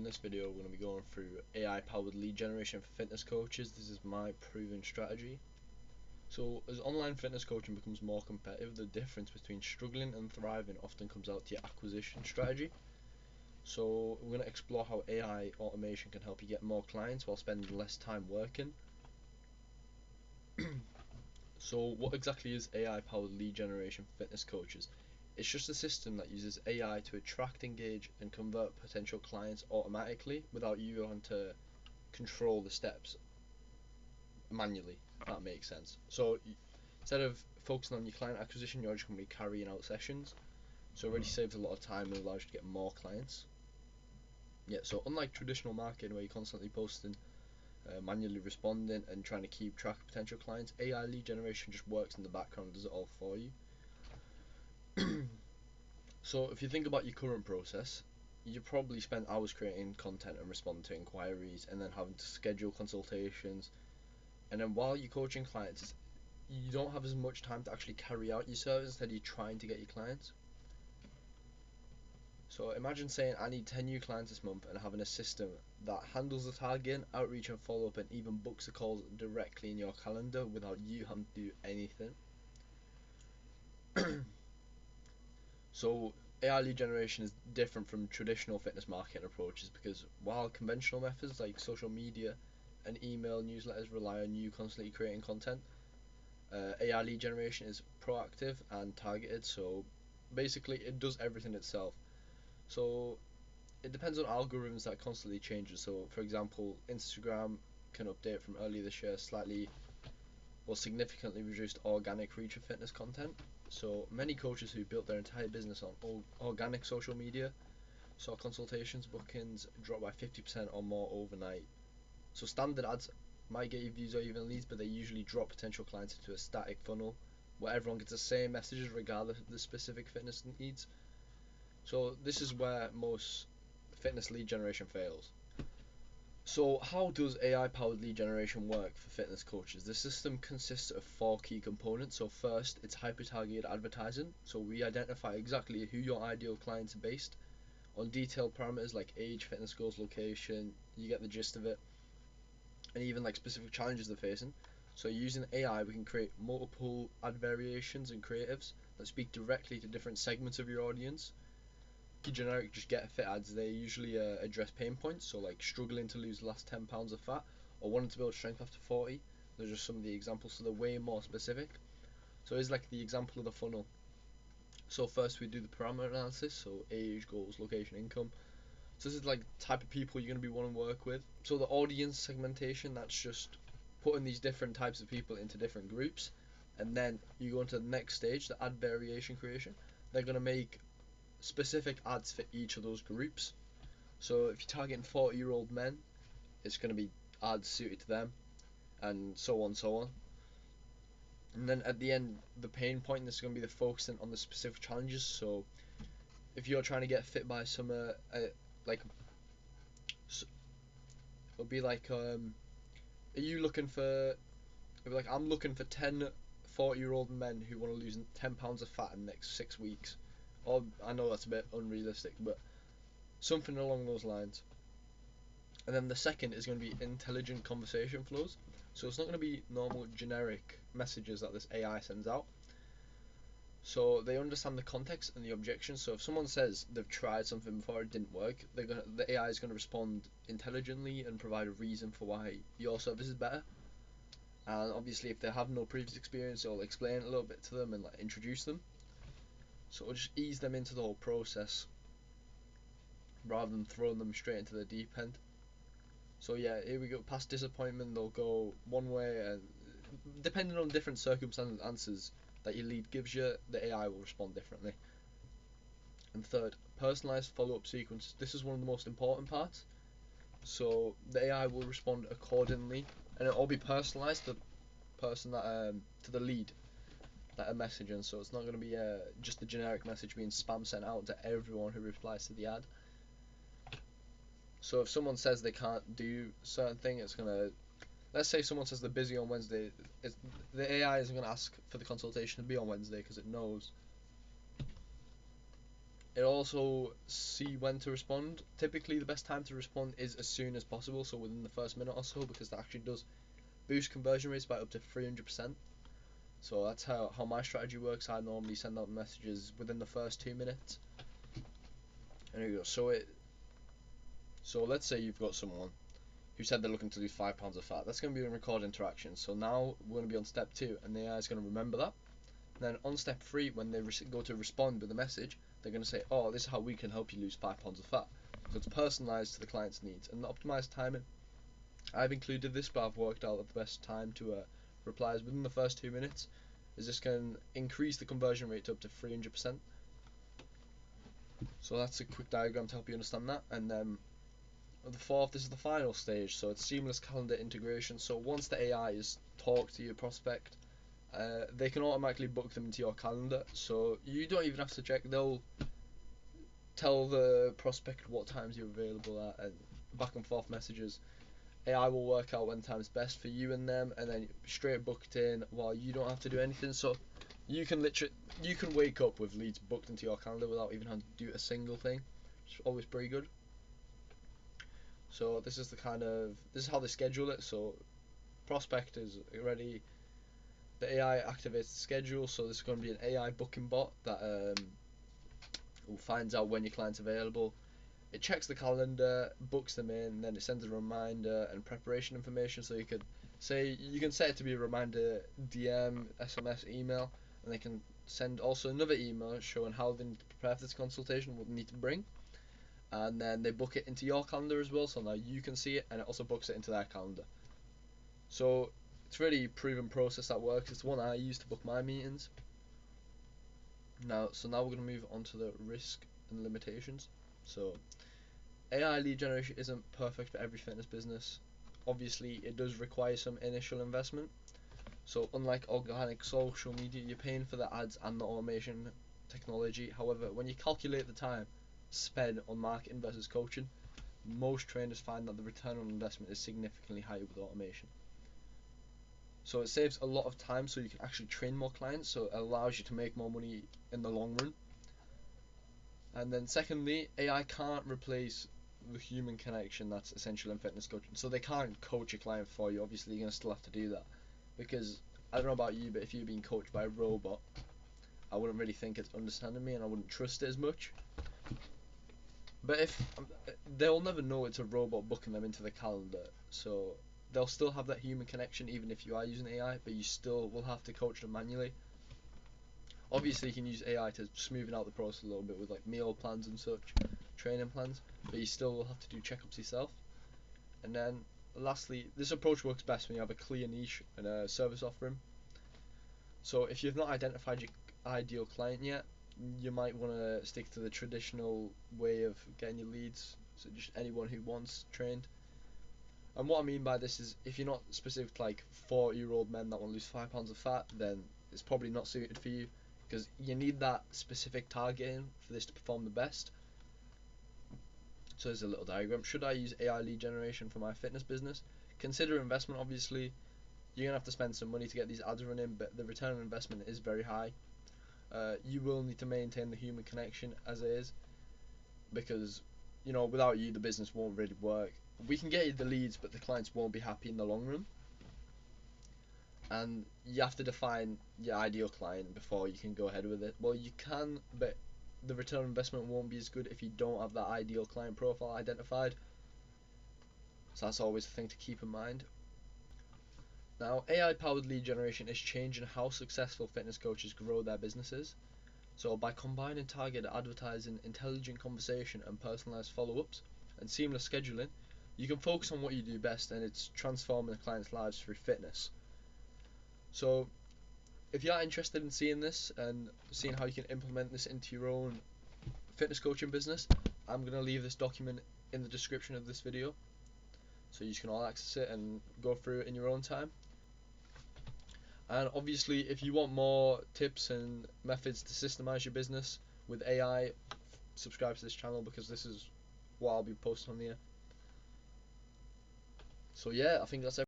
So in this video we're going to be going through AI powered lead generation for fitness coaches. This is my proven strategy. So as online fitness coaching becomes more competitive, the difference between struggling and thriving often comes out to your acquisition strategy. So we're going to explore how AI automation can help you get more clients while spending less time working. So what exactly is AI powered lead generation for fitness coaches? It's just a system that uses AI to attract, engage, and convert potential clients automatically without you having to control the steps manually, if that makes sense. So instead of focusing on your client acquisition, you're just going to be carrying out sessions. So it already saves a lot of time and allows you to get more clients. Yeah, so unlike traditional marketing where you're constantly posting, manually responding and trying to keep track of potential clients, AI lead generation just works in the background and does it all for you. So if you think about your current process, you probably spend hours creating content and responding to inquiries and then having to schedule consultations. And then while you're coaching clients, you don't have as much time to actually carry out your service, instead you're trying to get your clients. So imagine saying I need 10 new clients this month and having a system that handles the targeting, outreach and follow up and even books the calls directly in your calendar without you having to do anything. So AI lead generation is different from traditional fitness marketing approaches because while conventional methods like social media and email newsletters rely on you constantly creating content, AI lead generation is proactive and targeted, so basically it does everything itself. So it depends on algorithms that constantly changes. So for example, Instagram can update from earlier this year slightly or significantly reduced organic reach of fitness content. So many coaches who built their entire business on organic social media saw consultations bookings drop by 50% or more overnight. So standard ads might get you views or even leads, but they usually drop potential clients into a static funnel where everyone gets the same messages regardless of the specific fitness needs. So this is where most fitness lead generation fails. So how does AI powered lead generation work for fitness coaches? The system consists of 4 key components. So first, it's hyper targeted advertising. So we identify exactly who your ideal clients are based on detailed parameters like age, fitness goals, location. You get the gist of it. And even like specific challenges they're facing. So using AI, we can create multiple ad variations and creatives that speak directly to different segments of your audience. Generic just get fit ads, they usually address pain points, so like struggling to lose the last 10 pounds of fat or wanting to build strength after 40. Those are just some of the examples, so they're way more specific. So it's like the example of the funnel. So first we do the parameter analysis, so age, goals, location, income. So this is like the type of people you're going to be wanting to work with. So the audience segmentation, that's just putting these different types of people into different groups. And then you go into the next stage, the ad variation creation. They're going to make specific ads for each of those groups. So if you're targeting 40-year-old men, it's going to be ads suited to them, and so on, so on. And then at the end, the pain point, this is going to be the focusing on the specific challenges. So if you're trying to get fit by summer, like it'll be like, are you looking for? It'll be like, I'm looking for 10 40-year-old men who want to lose 10 pounds of fat in the next 6 weeks. Or I know that's a bit unrealistic, but something along those lines. And then the second is going to be intelligent conversation flows. So it's not going to be normal generic messages that this AI sends out. So they understand the context and the objections. So if someone says they've tried something before, it didn't work, the AI is going to respond intelligently and provide a reason for why your service is better. And obviously if they have no previous experience, it'll explain a little bit to them and like introduce them. So it'll just ease them into the whole process rather than throwing them straight into the deep end. So yeah, here we go. Past disappointment, they'll go one way, and depending on different circumstances and answers that your lead gives you, the AI will respond differently. And third, personalized follow-up sequences. This is one of the most important parts. So the AI will respond accordingly, and it'll all be personalized to the person that to the lead that are messaging. So it's not going to be just a generic message being spam sent out to everyone who replies to the ad. So if someone says they can't do a certain thing, it's gonna, let's say someone says they're busy on Wednesday, the AI isn't gonna ask for the consultation to be on Wednesday because it knows It also see when to respond. Typically, the best time to respond is as soon as possible, so within the first minute or so, because that actually does boost conversion rates by up to 300%. So that's how my strategy works. I normally send out messages within the first 2 minutes. And there you go. So let's say you've got someone who said they're looking to lose 5 pounds of fat. That's going to be a recorded interaction. So now we're going to be on step 2, and the AI is going to remember that. And then on step 3, when they go to respond with a message, they're going to say, "Oh, this is how we can help you lose 5 pounds of fat." So it's personalized to the client's needs and optimized timing. I've included this, but I've worked out that the best time to reply is within the first 2 minutes. Is this can increase the conversion rate to up to 300%. So that's a quick diagram to help you understand that. And then the fourth, this is the final stage, so it's seamless calendar integration. So once the AI has talked to your prospect, they can automatically book them into your calendar, so you don't even have to check. They'll tell the prospect what times you're available at, and back and forth messages. AI will work out when time's best for you and them, and then straight booked in while you don't have to do anything. So you can wake up with leads booked into your calendar without even having to do a single thing. It's always pretty good. So this is how they schedule it. So prospect is ready. The AI activates the schedule. So this is going to be an AI booking bot that finds out when your client's available. It checks the calendar, books them in, and then it sends a reminder and preparation information. So you can set it to be a reminder, DM, SMS, email, and they can send also another email showing how they need to prepare for this consultation, what they need to bring, and then they book it into your calendar as well. So now you can see it, and it also books it into their calendar. So it's a really proven process that works. It's the one I use to book my meetings. Now we're going to move on to the risk and limitations. So AI lead generation isn't perfect for every fitness business. Obviously, it does require some initial investment. So unlike organic social media, you're paying for the ads and the automation technology. However, when you calculate the time spent on marketing versus coaching, most trainers find that the return on investment is significantly higher with automation. So it saves a lot of time, so you can actually train more clients, so it allows you to make more money in the long run. And then secondly, AI can't replace the human connection that's essential in fitness coaching. So they can't coach a client for you. Obviously, you're going to still have to do that, because I don't know about you, but if you're being coached by a robot, I wouldn't really think it's understanding me, and I wouldn't trust it as much. But they'll never know it's a robot booking them into the calendar, so they'll still have that human connection even if you are using AI, but you still will have to coach them manually. Obviously, you can use AI to smoothen out the process a little bit with like meal plans and such, training plans, but you still will have to do checkups yourself. And then lastly, this approach works best when you have a clear niche and a service offering. So if you've not identified your ideal client yet, you might want to stick to the traditional way of getting your leads, so just anyone who wants trained. And what I mean by this is, if you're not specific to like 40-year-old men that want to lose 5 pounds of fat, then it's probably not suited for you, because you need that specific targeting for this to perform the best. So there's a little diagram. Should I use AI lead generation for my fitness business? Consider investment. Obviously, you're gonna have to spend some money to get these ads running, but the return on investment is very high. You will need to maintain the human connection as it is, because without you the business won't really work. We can get you the leads, but the clients won't be happy in the long run. And you have to define your ideal client before you can go ahead with it. Well, you can, but the return on investment won't be as good if you don't have that ideal client profile identified. So that's always a thing to keep in mind. Now, AI powered lead generation is changing how successful fitness coaches grow their businesses. So by combining targeted advertising, intelligent conversation, and personalized follow-ups, and seamless scheduling, you can focus on what you do best, and it's transforming the clients' lives through fitness. So if you are interested in seeing this and seeing how you can implement this into your own fitness coaching business, I'm going to leave this document in the description of this video, so you can all access it and go through it in your own time. And obviously, if you want more tips and methods to systemize your business with AI, subscribe to this channel, because this is what I'll be posting on here. So yeah, I think that's everything.